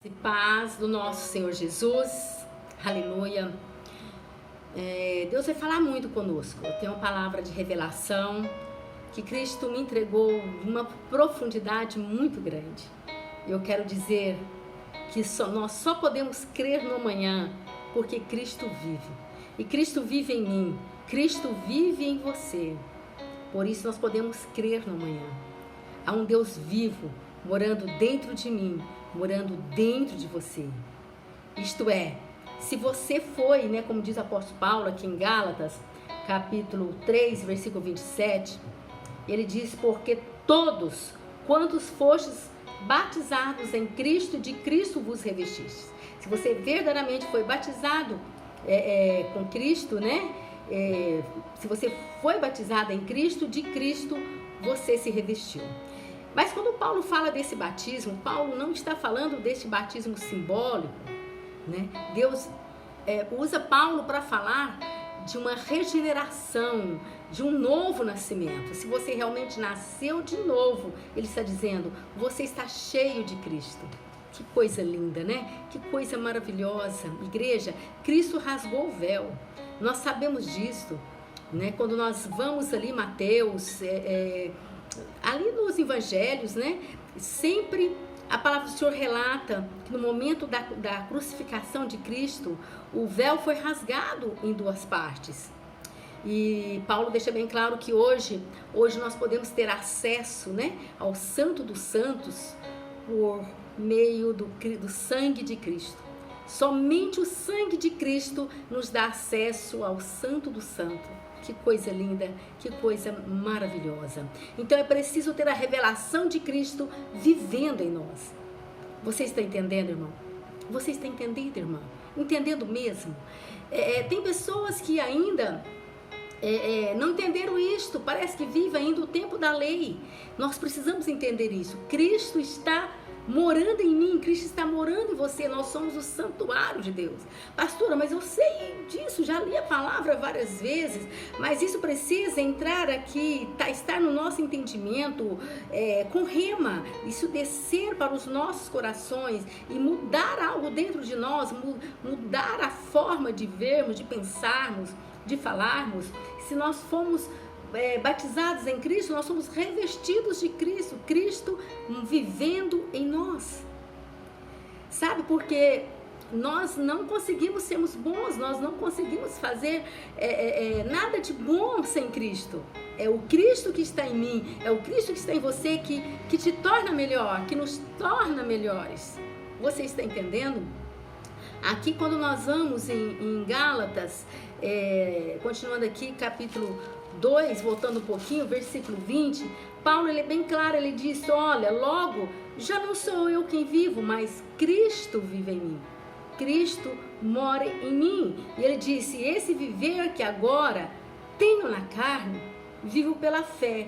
E paz do nosso Senhor Jesus, aleluia. Deus vai falar muito conosco. Eu tenho uma palavra de revelação que Cristo me entregou de uma profundidade muito grande. Eu quero dizer que nós só podemos crer no amanhã porque Cristo vive. E Cristo vive em mim, Cristo vive em você. Por isso nós podemos crer no amanhã. Há um Deus vivo morando dentro de mim, morando dentro de você. Isto é, se você foi, como diz o apóstolo Paulo aqui em Gálatas, capítulo 3, versículo 27, ele diz: porque todos quantos fostes batizados em Cristo, de Cristo vos revestistes. Se você verdadeiramente foi batizado com Cristo, se você foi batizado em Cristo, de Cristo você se revestiu. Mas quando Paulo fala desse batismo, Paulo não está falando desse batismo simbólico, Deus usa Paulo para falar de uma regeneração, de um novo nascimento. Se você realmente nasceu de novo, ele está dizendo, você está cheio de Cristo. Que coisa linda, Que coisa maravilhosa. Igreja, Cristo rasgou o véu. Nós sabemos disso, Quando nós vamos ali, Mateus, ali nos evangelhos, sempre a palavra do Senhor relata que no momento da crucificação de Cristo, o véu foi rasgado em duas partes. E Paulo deixa bem claro que hoje nós podemos ter acesso, ao Santo dos Santos por meio do sangue de Cristo. Somente o sangue de Cristo nos dá acesso ao Santo do Santo. Que coisa linda, que coisa maravilhosa. Então é preciso ter a revelação de Cristo vivendo em nós. Você está entendendo, irmão? Você está entendendo, irmã? Entendendo mesmo? Tem pessoas que ainda não entenderam isto. Parece que vive ainda o tempo da lei. Nós precisamos entender isso. Cristo está morando em mim, Cristo está morando em você, nós somos o santuário de Deus. Pastora, mas eu sei disso, já li a palavra várias vezes, mas isso precisa entrar aqui, estar no nosso entendimento com rema, isso descer para os nossos corações e mudar algo dentro de nós, mudar a forma de vermos, de pensarmos, de falarmos. Se nós fomos batizados em Cristo, nós somos revestidos de Cristo, Cristo vivendo em nós. Sabe, porque nós não conseguimos sermos bons, nós não conseguimos fazer nada de bom sem Cristo. É o Cristo que está em mim, é o Cristo que está em você que te torna melhor, que nos torna melhores. Você está entendendo? Aqui quando nós vamos em Gálatas, continuando aqui, capítulo 2, voltando um pouquinho, versículo 20, Paulo ele é bem claro, ele diz: olha, logo, já não sou eu quem vivo, mas Cristo vive em mim. Cristo mora em mim. E ele disse: esse viver que agora tenho na carne, vivo pela fé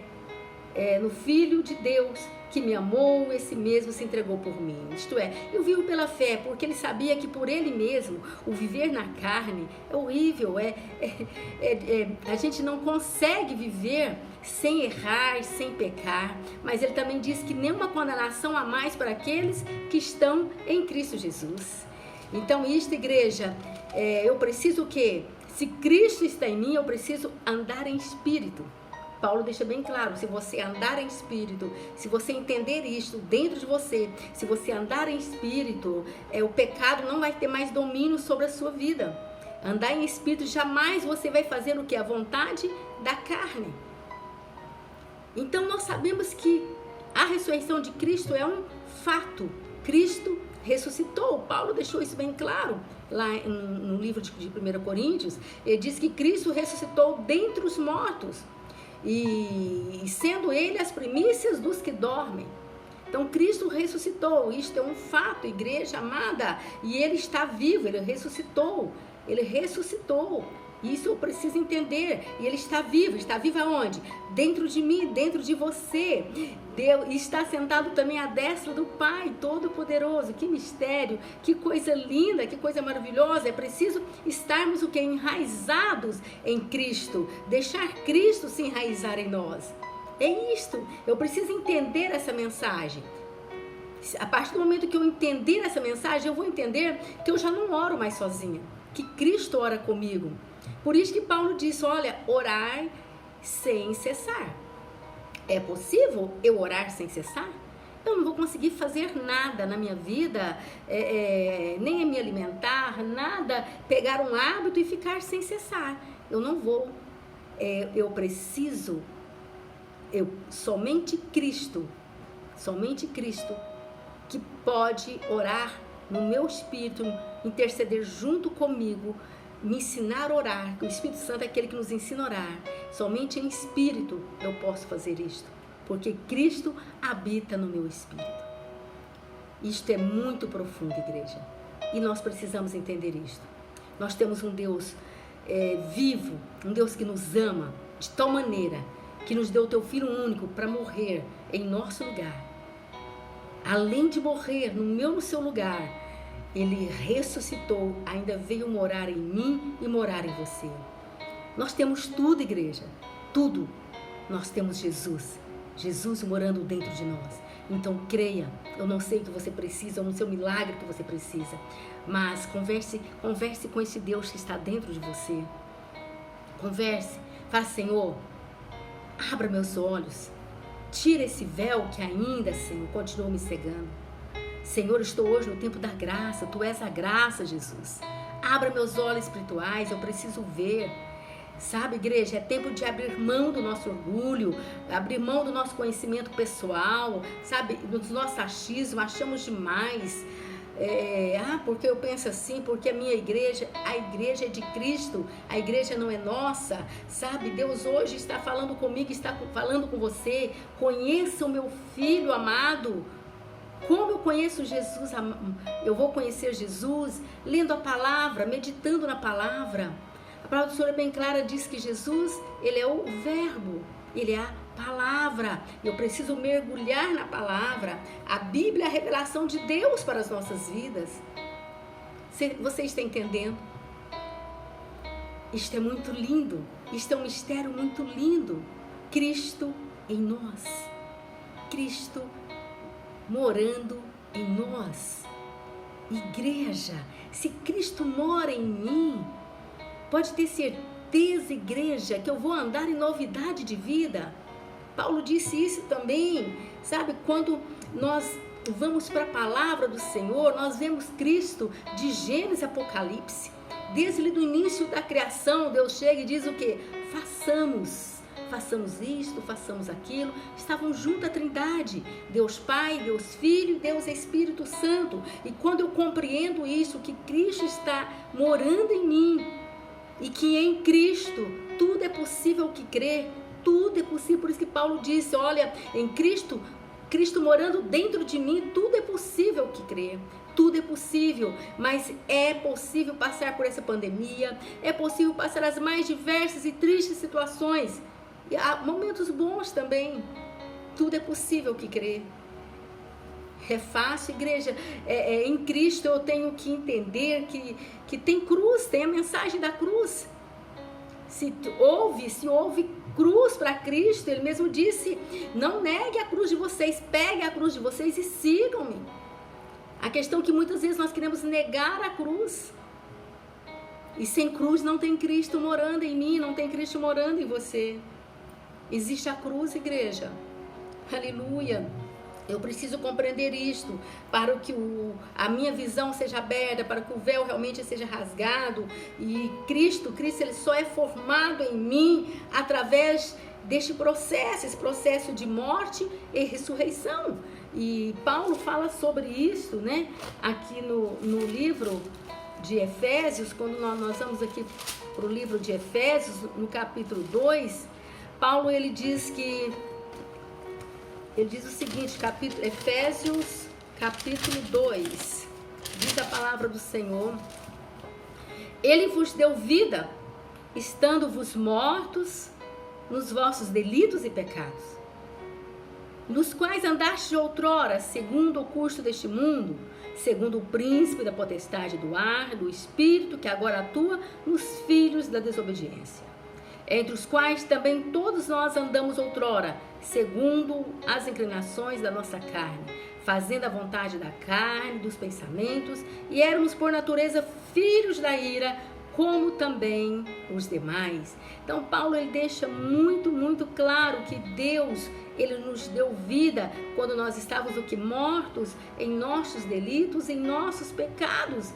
no Filho de Deus, que me amou, esse mesmo se entregou por mim. Isto é, eu vivo pela fé, porque ele sabia que por ele mesmo, o viver na carne é horrível, a gente não consegue viver sem errar, sem pecar, mas ele também diz que nenhuma condenação há mais para aqueles que estão em Cristo Jesus. Então, isto, igreja, eu preciso o quê? Se Cristo está em mim, eu preciso andar em espírito. Paulo deixa bem claro, se você andar em espírito, se você entender isto dentro de você, se você andar em espírito, o pecado não vai ter mais domínio sobre a sua vida. Andar em espírito, jamais você vai fazer o que? A vontade da carne. Então nós sabemos que a ressurreição de Cristo é um fato. Cristo ressuscitou. Paulo deixou isso bem claro lá no livro de 1 Coríntios. Ele diz que Cristo ressuscitou dentre os mortos. E sendo ele as primícias dos que dormem. Então Cristo ressuscitou, isto é um fato, igreja amada, e ele está vivo, ele ressuscitou, isso eu preciso entender, e ele está vivo aonde? Dentro de mim, dentro de você. Deus está sentado também à destra do Pai Todo-Poderoso. Que mistério, que coisa linda, que coisa maravilhosa. É preciso estarmos enraizados em Cristo, deixar Cristo se enraizar em nós. É isto, eu preciso entender essa mensagem. A partir do momento que eu entender essa mensagem, eu vou entender que eu já não oro mais sozinha, que Cristo ora comigo. Por isso que Paulo disse, olha, orar sem cessar. É possível eu orar sem cessar? Eu não vou conseguir fazer nada na minha vida, nem me alimentar, nada, pegar um hábito e ficar sem cessar. Eu não vou. Eu preciso, somente Cristo que pode orar no meu espírito, interceder junto comigo, me ensinar a orar, que o Espírito Santo é aquele que nos ensina a orar. Somente em espírito eu posso fazer isto, porque Cristo habita no meu espírito. Isto é muito profundo, igreja, e nós precisamos entender isto. Nós temos um Deus vivo, um Deus que nos ama de tal maneira que nos deu o teu Filho único para morrer em nosso lugar. Além de morrer no seu lugar, ele ressuscitou, ainda veio morar em mim e morar em você. Nós temos tudo, igreja, tudo. Nós temos Jesus morando dentro de nós. Então creia, eu não sei o que você precisa, eu não sei o milagre que você precisa, mas converse com esse Deus que está dentro de você. Converse, fala, Senhor, abra meus olhos, tira esse véu que ainda, Senhor, continua me cegando. Senhor, estou hoje no tempo da graça, Tu és a graça, Jesus. Abra meus olhos espirituais, eu preciso ver. Sabe, igreja, é tempo de abrir mão do nosso orgulho, abrir mão do nosso conhecimento pessoal, sabe, dos nossos achismos, achamos demais. Porque eu penso assim, porque a igreja é de Cristo, a igreja não é nossa, sabe? Deus hoje está falando comigo, está falando com você. Conheça o meu Filho amado. Como eu conheço Jesus? Eu vou conhecer Jesus lendo a palavra, meditando na palavra. A palavra do Senhor é bem clara, diz que Jesus, ele é o verbo, ele é a palavra. Eu preciso mergulhar na palavra. A Bíblia é a revelação de Deus para as nossas vidas. Você está entendendo? Isto é muito lindo. Isto é um mistério muito lindo. Cristo em nós. Cristo morando em nós. Igreja, se Cristo mora em mim, pode ter certeza, igreja, que eu vou andar em novidade de vida. Paulo disse isso também, sabe? Quando nós vamos para a palavra do Senhor, nós vemos Cristo de Gênesis a Apocalipse. Desde o início da criação, Deus chega e diz o quê? Façamos isto, façamos aquilo. Estavam juntos a Trindade, Deus Pai, Deus Filho, Deus Espírito Santo. E quando eu compreendo isso, que Cristo está morando em mim, e que em Cristo tudo é possível que crer, tudo é possível. Por isso que Paulo disse, olha, em Cristo morando dentro de mim, tudo é possível que crer. Tudo é possível, mas é possível passar por essa pandemia, é possível passar as mais diversas e tristes situações, e há momentos bons também. Tudo é possível que crer. É fácil, igreja. Em Cristo eu tenho que entender que tem cruz, tem a mensagem da cruz. Se houve cruz para Cristo, Ele mesmo disse, não negue a cruz de vocês, pegue a cruz de vocês e sigam-me. A questão é que muitas vezes nós queremos negar a cruz. E sem cruz não tem Cristo morando em mim, não tem Cristo morando em você. Existe a cruz, igreja. Aleluia. Eu preciso compreender isto para que a minha visão seja aberta, para que o véu realmente seja rasgado. E Cristo, ele só é formado em mim através deste processo, esse processo de morte e ressurreição. E Paulo fala sobre isso, né? Aqui no livro de Efésios, quando nós vamos aqui para o livro de Efésios, no capítulo 2, Paulo ele diz o seguinte, Efésios capítulo 2, diz a palavra do Senhor: Ele vos deu vida, estando-vos mortos nos vossos delitos e pecados, nos quais andastes outrora, segundo o curso deste mundo, segundo o príncipe da potestade do ar, do espírito que agora atua nos filhos da desobediência, entre os quais também todos nós andamos outrora, segundo as inclinações da nossa carne, fazendo a vontade da carne, dos pensamentos, e éramos por natureza filhos da ira, como também os demais. Então Paulo ele deixa muito claro que Deus ele nos deu vida quando nós estávamos o que mortos em nossos delitos, em nossos pecados.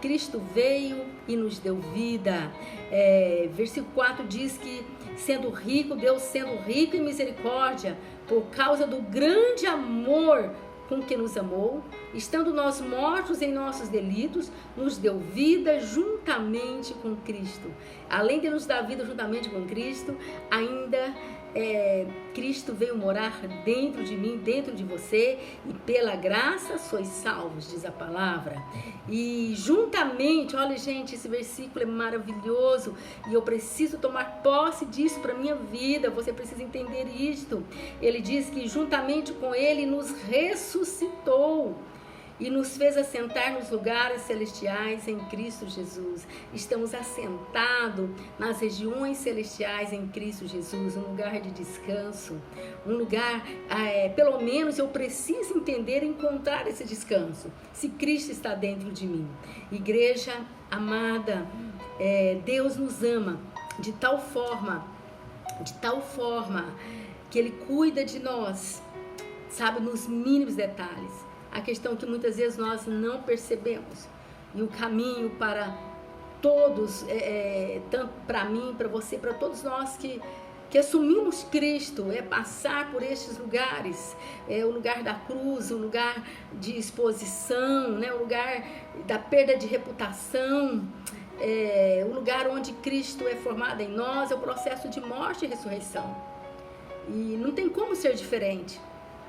Cristo veio e nos deu vida. Versículo 4 diz que Deus sendo rico em misericórdia, por causa do grande amor com que nos amou, estando nós mortos em nossos delitos, nos deu vida juntamente com Cristo. Além de nos dar vida juntamente com Cristo, ainda Cristo veio morar dentro de mim, dentro de você, e pela graça sois salvos, diz a palavra. E juntamente, olha gente, esse versículo é maravilhoso e eu preciso tomar posse disso para a minha vida, você precisa entender isto. Ele diz que juntamente com ele nos ressuscitou e nos fez assentar nos lugares celestiais em Cristo Jesus. Estamos assentados nas regiões celestiais em Cristo Jesus, um lugar de descanso, um lugar, pelo menos eu preciso entender e encontrar esse descanso, se Cristo está dentro de mim. Igreja amada, Deus nos ama de tal forma que Ele cuida de nós, sabe, nos mínimos detalhes. A questão que muitas vezes nós não percebemos. E o caminho para todos, tanto para mim, para você, para todos nós que assumimos Cristo, é passar por estes lugares. O lugar da cruz, o lugar de exposição, né? O lugar da perda de reputação. O lugar onde Cristo é formado em nós, é o processo de morte e ressurreição. E não tem como ser diferente.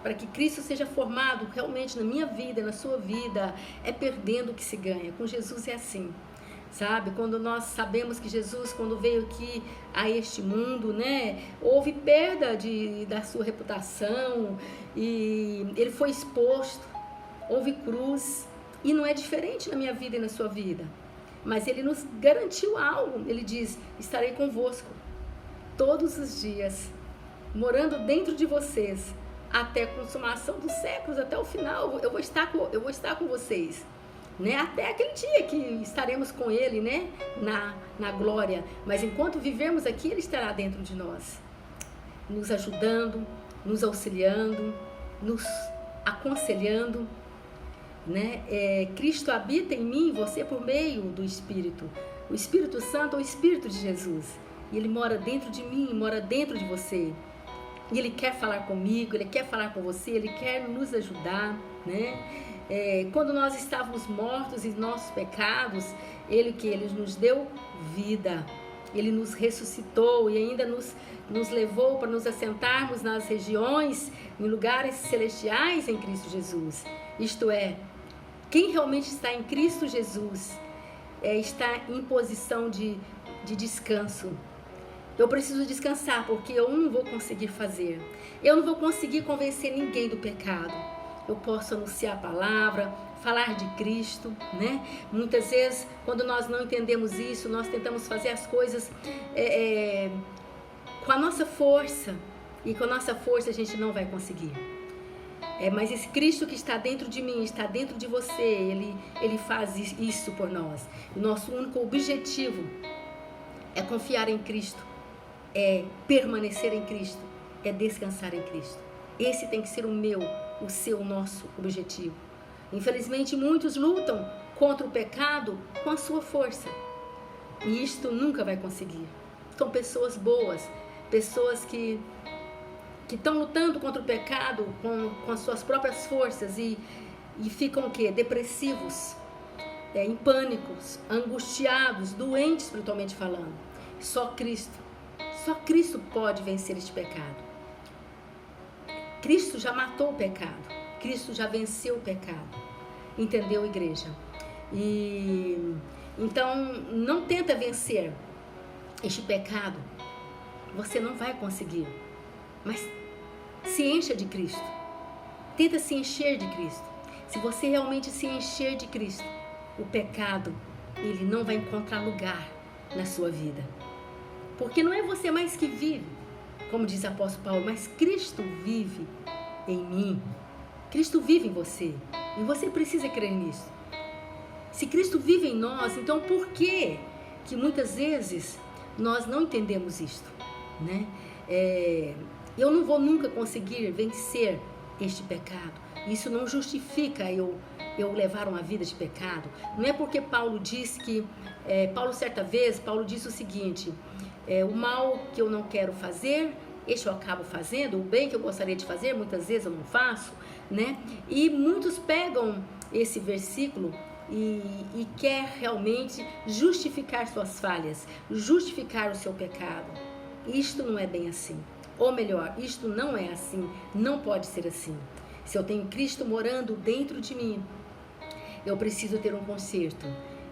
Para que Cristo seja formado realmente na minha vida, na sua vida, é perdendo que se ganha. Com Jesus é assim, sabe? Quando nós sabemos que Jesus, quando veio aqui a este mundo, né, houve perda da sua reputação e ele foi exposto, houve cruz, e não é diferente na minha vida e na sua vida. Mas ele nos garantiu algo, ele diz: estarei convosco todos os dias, morando dentro de vocês, até a consumação dos séculos, até o final, eu vou estar com vocês, né? Até aquele dia que estaremos com Ele, né? Na glória. Mas enquanto vivermos aqui, Ele estará dentro de nós, nos ajudando, nos auxiliando, nos aconselhando, né? Cristo habita em mim e você por meio do Espírito. O Espírito Santo é o Espírito de Jesus. E Ele mora dentro de mim, mora dentro de você. E Ele quer falar comigo, Ele quer falar com você, Ele quer nos ajudar, né? Quando nós estávamos mortos em nossos pecados, Ele nos deu vida, Ele nos ressuscitou e ainda nos levou para nos assentarmos nas regiões, em lugares celestiais em Cristo Jesus. Isto é, quem realmente está em Cristo Jesus está em posição de descanso. Eu preciso descansar, porque eu não vou conseguir fazer. Eu não vou conseguir convencer ninguém do pecado. Eu posso anunciar a palavra, falar de Cristo, né? Muitas vezes, quando nós não entendemos isso, nós tentamos fazer as coisas com a nossa força. E com a nossa força a gente não vai conseguir. Mas esse Cristo que está dentro de mim, está dentro de você, Ele faz isso por nós. O nosso único objetivo é confiar em Cristo. É permanecer em Cristo, é descansar em Cristo. Esse tem que ser o seu, nosso objetivo. Infelizmente, muitos lutam contra o pecado com a sua força. E isto nunca vai conseguir. São pessoas boas, pessoas que estão lutando contra o pecado com as suas próprias forças e ficam o quê? Depressivos, em pânicos, angustiados, doentes espiritualmente falando. Só Cristo pode vencer este pecado. Cristo já matou o pecado. Cristo já venceu o pecado. Entendeu, igreja? E então, não tenta vencer este pecado. Você não vai conseguir. Mas se encha de Cristo. Tenta se encher de Cristo. Se você realmente se encher de Cristo, o pecado, ele não vai encontrar lugar na sua vida. Porque não é você mais que vive, como diz o apóstolo Paulo, mas Cristo vive em mim. Cristo vive em você. E você precisa crer nisso. Se Cristo vive em nós, então por que muitas vezes nós não entendemos isto, né? Eu não vou nunca conseguir vencer este pecado. Isso não justifica eu levar uma vida de pecado. Não é porque Paulo diz que... Paulo, certa vez, Paulo disse o seguinte: o mal que eu não quero fazer, este eu acabo fazendo. O bem que eu gostaria de fazer, muitas vezes eu não faço, né? E muitos pegam esse versículo e quer realmente justificar suas falhas, justificar o seu pecado. Isto não é bem assim. Ou melhor, isto não é assim, não pode ser assim. Se eu tenho Cristo morando dentro de mim, eu preciso ter um conserto,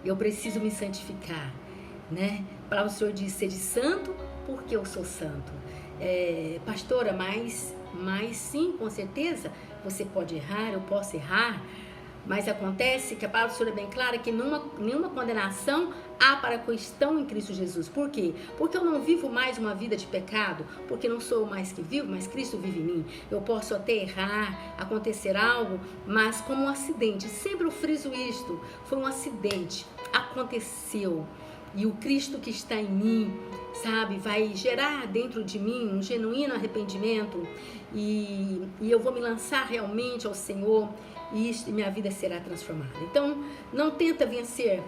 eu preciso me santificar, né? A palavra do Senhor diz: sede santo, porque eu sou santo. Pastora, mas sim, com certeza, você pode errar, eu posso errar, mas acontece que a palavra do Senhor é bem clara que nenhuma condenação há para que estão em Cristo Jesus. Por quê? Porque eu não vivo mais uma vida de pecado, porque não sou eu mais que vivo, mas Cristo vive em mim. Eu posso até errar, acontecer algo, mas como um acidente. Sempre eu friso isto, foi um acidente, aconteceu. E o Cristo que está em mim, sabe, vai gerar dentro de mim um genuíno arrependimento e eu vou me lançar realmente ao Senhor e minha vida será transformada. Então, não tenta vencer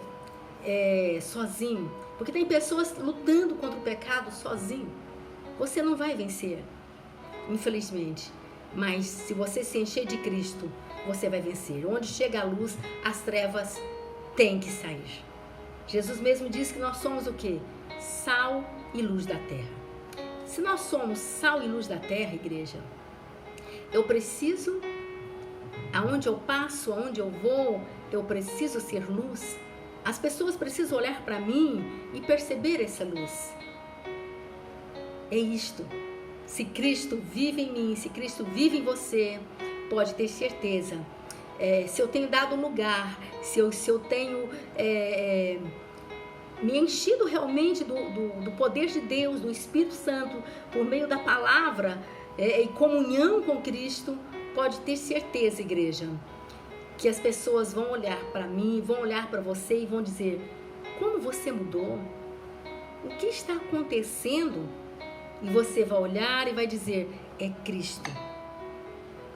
sozinho, porque tem pessoas lutando contra o pecado sozinho. Você não vai vencer, infelizmente, mas se você se encher de Cristo, você vai vencer. Onde chega a luz, as trevas têm que sair. Jesus mesmo disse que nós somos o quê? Sal e luz da terra. Se nós somos sal e luz da terra, igreja, eu preciso, aonde eu passo, aonde eu vou, eu preciso ser luz. As pessoas precisam olhar para mim e perceber essa luz. É isto. Se Cristo vive em mim, se Cristo vive em você, pode ter certeza. Se eu tenho dado lugar, se eu tenho me enchido realmente do poder de Deus, do Espírito Santo, por meio da palavra, em comunhão com Cristo, pode ter certeza, igreja, que as pessoas vão olhar para mim, vão olhar para você e vão dizer: como você mudou? O que está acontecendo? E você vai olhar e vai dizer: é Cristo.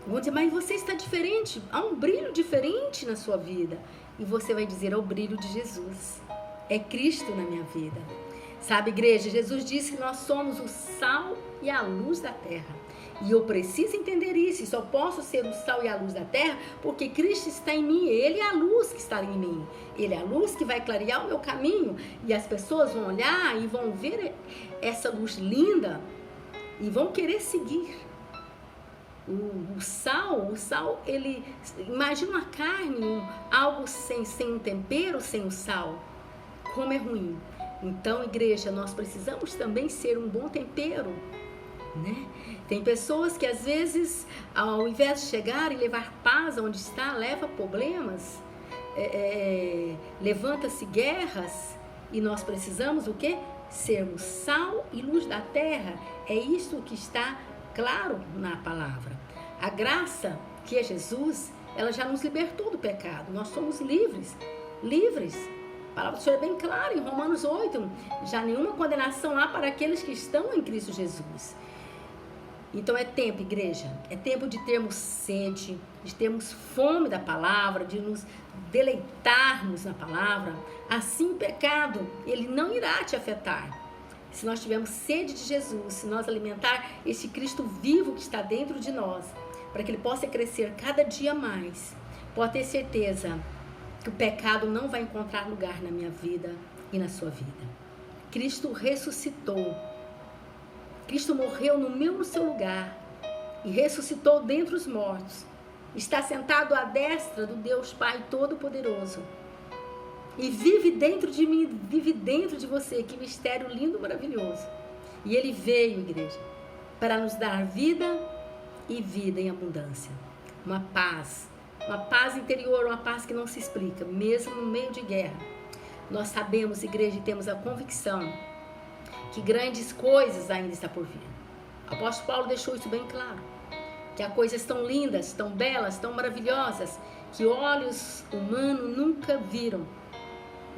Vão dizer: mas você está diferente, há um brilho diferente na sua vida. E você vai dizer: é o brilho de Jesus, é Cristo na minha vida. Sabe, igreja, Jesus disse que nós somos o sal e a luz da terra. E eu preciso entender isso, e só posso ser o sal e a luz da terra porque Cristo está em mim, Ele é a luz que está em mim. Ele é a luz que vai clarear o meu caminho, e as pessoas vão olhar e vão ver essa luz linda e vão querer seguir. O sal, ele, imagina uma carne, algo sem um tempero, sem o sal, como é ruim. Então, igreja, nós precisamos também ser um bom tempero, né? Tem pessoas que às vezes, ao invés de chegar e levar paz onde está, leva problemas, levanta-se guerras, e nós precisamos o quê? Sermos sal e luz da terra. É isso que está claro na palavra. A graça, que é Jesus, ela já nos libertou do pecado. Nós somos livres. A palavra do Senhor é bem clara em Romanos 8. Já nenhuma condenação há para aqueles que estão em Cristo Jesus. Então é tempo, igreja, é tempo de termos sede, de termos fome da palavra, de nos deleitarmos na palavra. Assim o pecado, ele não irá te afetar. Se nós tivermos sede de Jesus, se nós alimentar esse Cristo vivo que está dentro de nós, para que ele possa crescer cada dia mais, pode ter certeza que o pecado não vai encontrar lugar na minha vida e na sua vida. Cristo ressuscitou. Cristo morreu no meu, no seu lugar, e ressuscitou dentre os mortos. Está sentado à destra do Deus Pai Todo-Poderoso. E vive dentro de mim, vive dentro de você. Que mistério lindo, maravilhoso. E ele veio, igreja, para nos dar vida e vida em abundância. Uma paz interior, uma paz que não se explica, mesmo no meio de guerra. Nós sabemos, igreja, e temos a convicção que grandes coisas ainda estão por vir. O apóstolo Paulo deixou isso bem claro, que há coisas tão lindas, tão belas, tão maravilhosas, que olhos humanos nunca viram,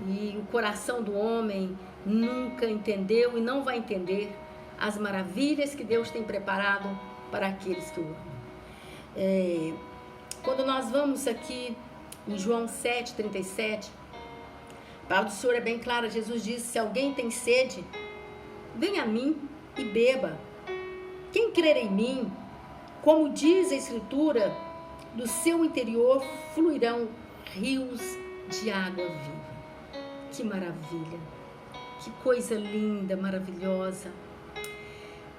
e o coração do homem nunca entendeu e não vai entender as maravilhas que Deus tem preparado para aqueles que o amam. Quando nós vamos aqui em João 7,37, a palavra do Senhor é bem clara. Jesus disse: se alguém tem sede, venha a mim e beba. Quem crer em mim, como diz a Escritura, do seu interior fluirão rios de água viva. Que maravilha, que coisa linda, maravilhosa.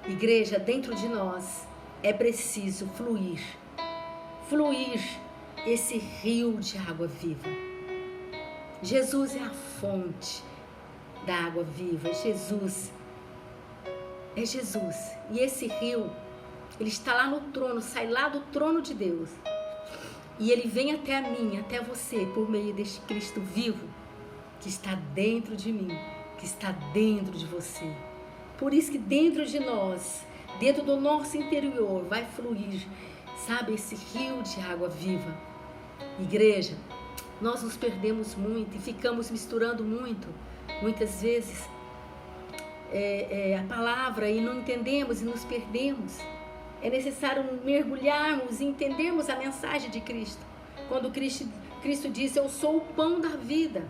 Igreja, dentro de nós é preciso fluir esse rio de água viva. Jesus é a fonte da água viva. Jesus é Jesus. E esse rio, ele está lá no trono, sai lá do trono de Deus. E ele vem até a mim, até você, por meio deste Cristo vivo, que está dentro de mim, que está dentro de você. Por isso que dentro de nós, dentro do nosso interior, vai fluir, sabe, esse rio de água viva. Igreja, nós nos perdemos muito e ficamos misturando muitas vezes a palavra, e não entendemos e nos perdemos. É necessário mergulharmos e entendermos a mensagem de Cristo. Quando Cristo disse: eu sou o pão da vida,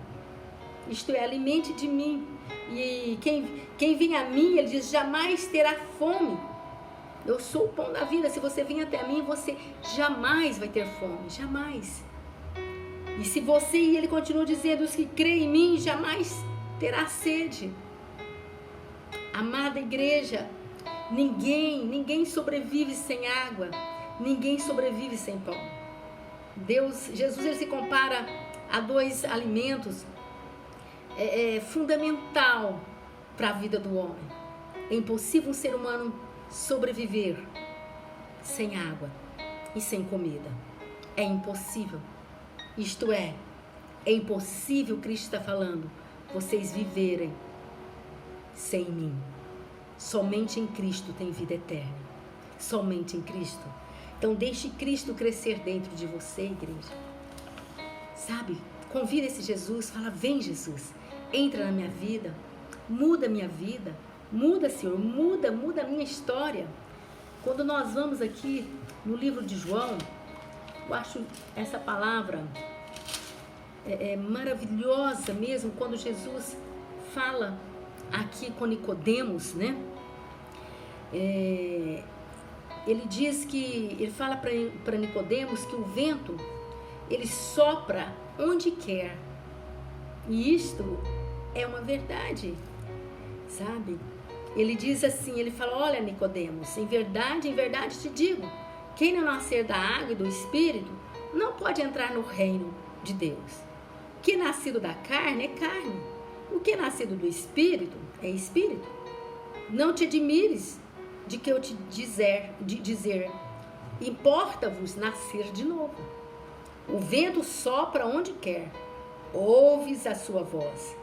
isto é, alimente de mim. E quem vem a mim, ele diz, jamais terá fome. Eu sou o pão da vida. Se você vir até mim, você jamais vai ter fome, jamais. E se você, e ele continua dizendo, os que creem em mim jamais terá sede. Amada igreja, ninguém sobrevive sem água, ninguém sobrevive sem pão. Jesus, ele se compara a dois alimentos fundamental para a vida do homem. É impossível um ser humano sobreviver sem água e sem comida. É impossível. Isto é impossível, Cristo está falando, vocês viverem sem mim. Somente em Cristo tem vida eterna. Somente em Cristo. Então deixe Cristo crescer dentro de você, igreja. Sabe? Convida esse Jesus, fala, vem Jesus, entra na minha vida, muda a minha vida, muda, Senhor, muda a minha história. Quando nós vamos aqui no livro de João, eu acho essa palavra maravilhosa mesmo, quando Jesus fala aqui com Nicodemos, né? Ele diz que, ele fala para Nicodemos que o vento, ele sopra onde quer. E isto é uma verdade, sabe? Ele diz assim, ele fala, olha Nicodemos, em verdade te digo, quem não nascer da água e do Espírito não pode entrar no reino de Deus. O que é nascido da carne é carne, o que é nascido do Espírito é Espírito. Não te admires de que eu te dizer, importa-vos nascer de novo. O vento sopra onde quer, ouves a sua voz,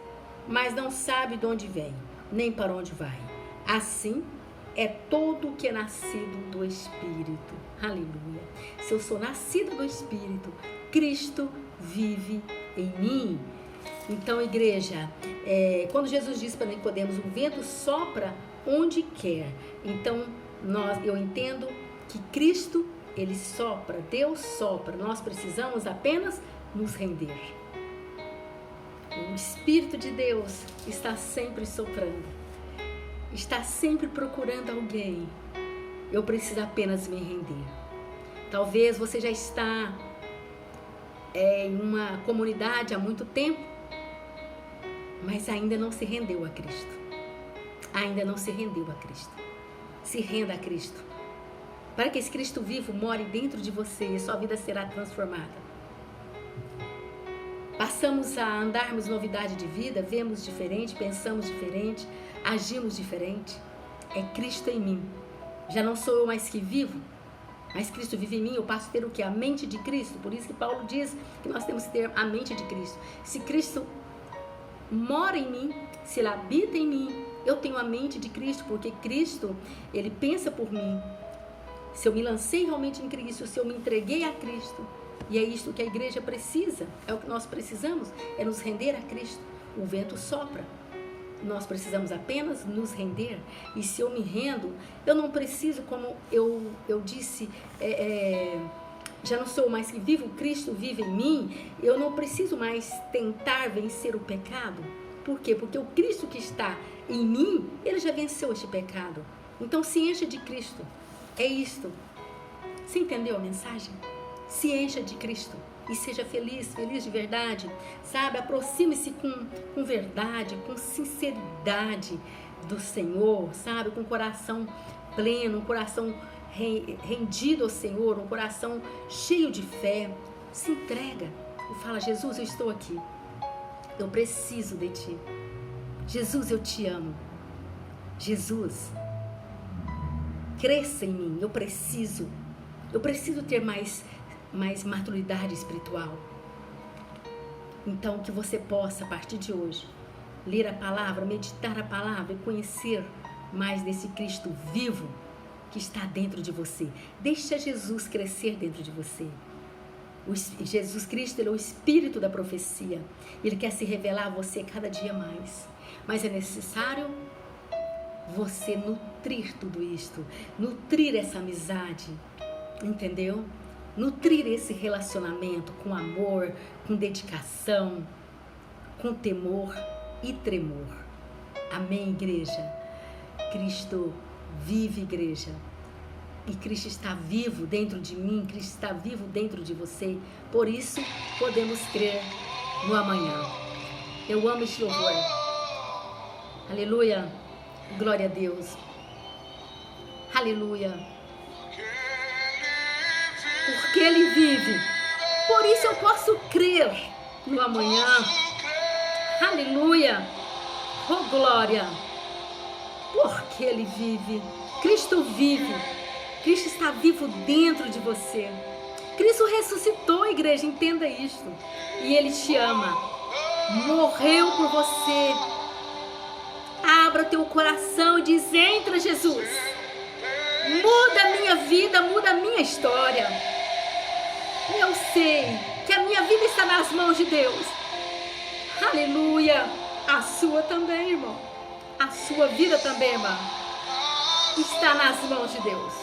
mas não sabe de onde vem, nem para onde vai. Assim é todo o que é nascido do Espírito. Aleluia. Se eu sou nascida do Espírito, Cristo vive em mim. Então, igreja, quando Jesus disse para Nicodemos, o vento sopra onde quer. Então, eu entendo que Cristo, ele sopra, Deus sopra. Nós precisamos apenas nos render. O Espírito de Deus está sempre soprando, está sempre procurando alguém. Eu preciso apenas me render. Talvez você já está em uma comunidade há muito tempo, mas ainda não se rendeu a Cristo. Ainda não se rendeu a Cristo. Se renda a Cristo, para que esse Cristo vivo more dentro de você e sua vida será transformada. Passamos a andarmos novidade de vida, vemos diferente, pensamos diferente, agimos diferente. É Cristo em mim. Já não sou eu mais que vivo, mas Cristo vive em mim. Eu passo a ter o que? A mente de Cristo. Por isso que Paulo diz que nós temos que ter a mente de Cristo. Se Cristo mora em mim, se Ele habita em mim, Eu tenho a mente de Cristo, porque Cristo, Ele pensa por mim. Se eu me lancei realmente em Cristo, se eu me entreguei a Cristo, e é isto que a igreja precisa, é o que nós precisamos, é nos render a Cristo. O vento sopra, nós precisamos apenas nos render. E se eu me rendo, eu não preciso, como eu disse, já não sou mais que vivo, Cristo vive em mim. Eu não preciso mais tentar vencer o pecado. Por quê? Porque o Cristo que está em mim, Ele já venceu este pecado. Então se encha de Cristo. É isto. Você entendeu a mensagem? Se encha de Cristo e seja feliz, feliz de verdade, sabe? Aproxime-se com verdade, com sinceridade do Senhor, sabe? Com coração pleno, um coração rendido ao Senhor, um coração cheio de fé. Se entrega e fala: Jesus, eu estou aqui, eu preciso de Ti. Jesus, eu Te amo. Jesus, cresça em mim, eu preciso ter mais maturidade espiritual. Então que você possa, a partir de hoje, ler a palavra, meditar a palavra e conhecer mais desse Cristo vivo que está dentro de você. Deixa Jesus crescer dentro de você. Jesus Cristo, Ele é o Espírito da profecia. Ele quer se revelar a você cada dia mais. Mas é necessário você nutrir tudo isto, nutrir essa amizade, entendeu? Nutrir esse relacionamento com amor, com dedicação, com temor e tremor. Amém, igreja? Cristo vive, igreja. E Cristo está vivo dentro de mim, Cristo está vivo dentro de você. Por isso, podemos crer no amanhã. Eu amo este louvor. Aleluia. Glória a Deus. Aleluia. Porque Ele vive. Por isso eu posso crer no amanhã. Aleluia. Oh, glória. Porque Ele vive. Cristo vive. Cristo está vivo dentro de você. Cristo ressuscitou, igreja, entenda isto. E Ele te ama. Morreu por você. Abra teu coração e diz: entra, Jesus. Muda a minha vida, muda a minha história. Eu sei que a minha vida está nas mãos de Deus. Aleluia. A sua também, irmão. A sua vida também, irmã. Está nas mãos de Deus.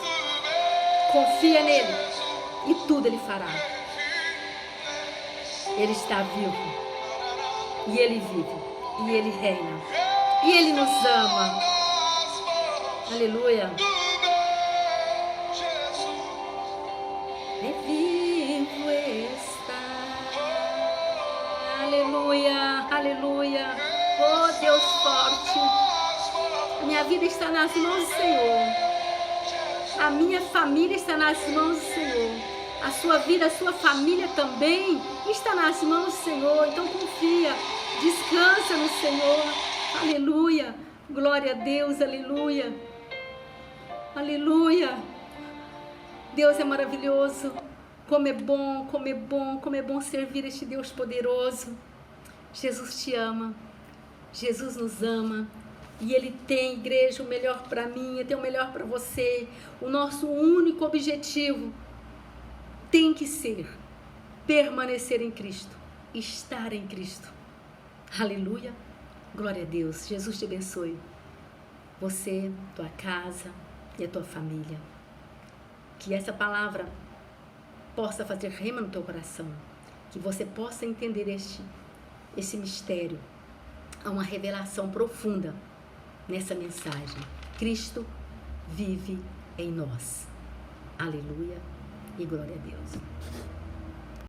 Confia nele e tudo Ele fará. Ele está vivo. E Ele vive. E Ele reina. E Ele nos ama. Aleluia. É vivo está. Aleluia. Aleluia. Oh, Deus forte. A minha vida está nas mãos do Senhor. A minha família está nas mãos do Senhor. A sua vida, a sua família também está nas mãos do Senhor. Então confia, descansa no Senhor. Aleluia. Glória a Deus, aleluia. Aleluia. Deus é maravilhoso. Como é bom, como é bom, como é bom servir este Deus poderoso. Jesus te ama. Jesus nos ama. E Ele tem, igreja, o melhor para mim, Ele tem o melhor para você. O nosso único objetivo tem que ser permanecer em Cristo, estar em Cristo. Aleluia, glória a Deus. Jesus te abençoe. Você, tua casa e a tua família. Que essa palavra possa fazer rema no teu coração. Que você possa entender esse mistério. Há uma revelação profunda nessa mensagem. Cristo vive em nós. Aleluia e glória a Deus.